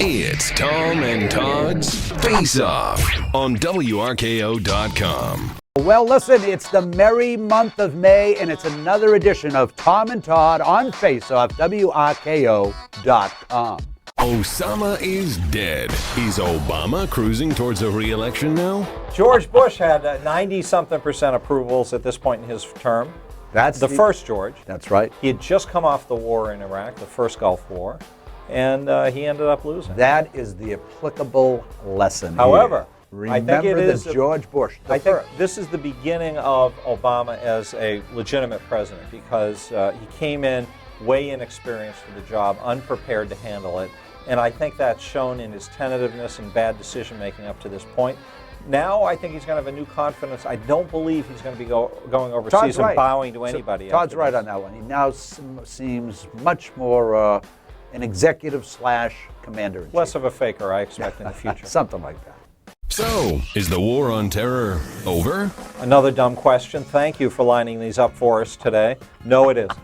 It's Tom and Todd's Face Off on WRKO.com. Well, listen, it's the merry month of May, and it's another edition of Tom and Todd on Face Off, WRKO.com. Osama is dead. Is Obama cruising towards a re-election now? George Bush had 90-something% approvals at this point in his term. That's the first George. That's right. He had just come off the war in Iraq, the first Gulf War, and he ended up losing. That is the applicable lesson. However, remember I think it is George Bush. I think this is the beginning of Obama as a legitimate president because he came in way inexperienced for the job, unprepared to handle it, and I think that's shown in his tentativeness and bad decision-making up to this point. Now I think he's going to have a new confidence. I don't believe he's going to be going overseas and bowing to anybody. Todd's right on that one. He now seems much more an executive/commander. Less of a faker, I expect, in the future. Something like that. So, is the war on terror over? Another dumb question. Thank you for lining these up for us today. No, it isn't.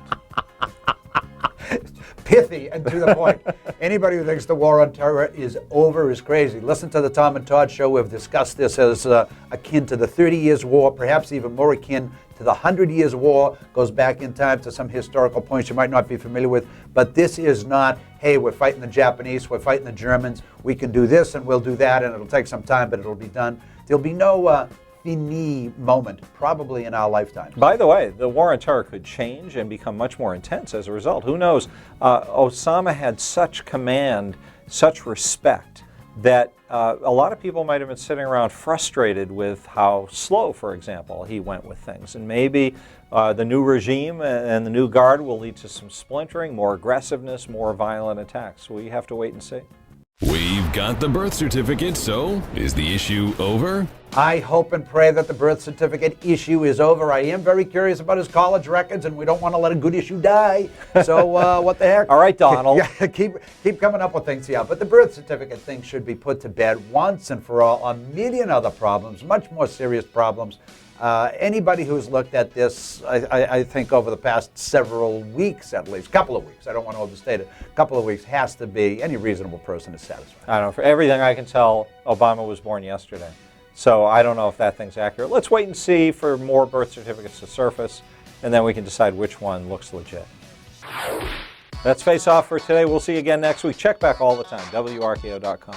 Pithy and to the point. Anybody who thinks the war on terror is over is crazy. Listen to the Tom and Todd show. We've discussed this as akin to the 30 Years' War, perhaps even more akin to the 100 Years' War. Goes back in time to some historical points you might not be familiar with. But this is not, hey, we're fighting the Japanese, we're fighting the Germans. We can do this and we'll do that, and it'll take some time, but it'll be done. There'll be no fini moment, probably in our lifetime. By the way, the war on terror could change and become much more intense as a result. Who knows? Osama had such command, such respect, that a lot of people might have been sitting around frustrated with how slow, for example, he went with things. And maybe the new regime and the new guard will lead to some splintering, more aggressiveness, more violent attacks. We have to wait and see. We've got the birth certificate, so is the issue over? I hope and pray that the birth certificate issue is over. I am very curious about his college records, and we don't want to let a good issue die. So what the heck? All right, Donald. Yeah, keep coming up with things, yeah. But the birth certificate thing should be put to bed once and for all. A million other problems, much more serious problems. Anybody who's looked at this, I think over the past several weeks at least, couple of weeks, I don't want to overstate it, couple of weeks, has to be, any reasonable person is satisfied. I don't know. For everything I can tell, Obama was born yesterday. So I don't know if that thing's accurate. Let's wait and see for more birth certificates to surface, and then we can decide which one looks legit. That's Face Off for today. We'll see you again next week. Check back all the time, WRKO.com.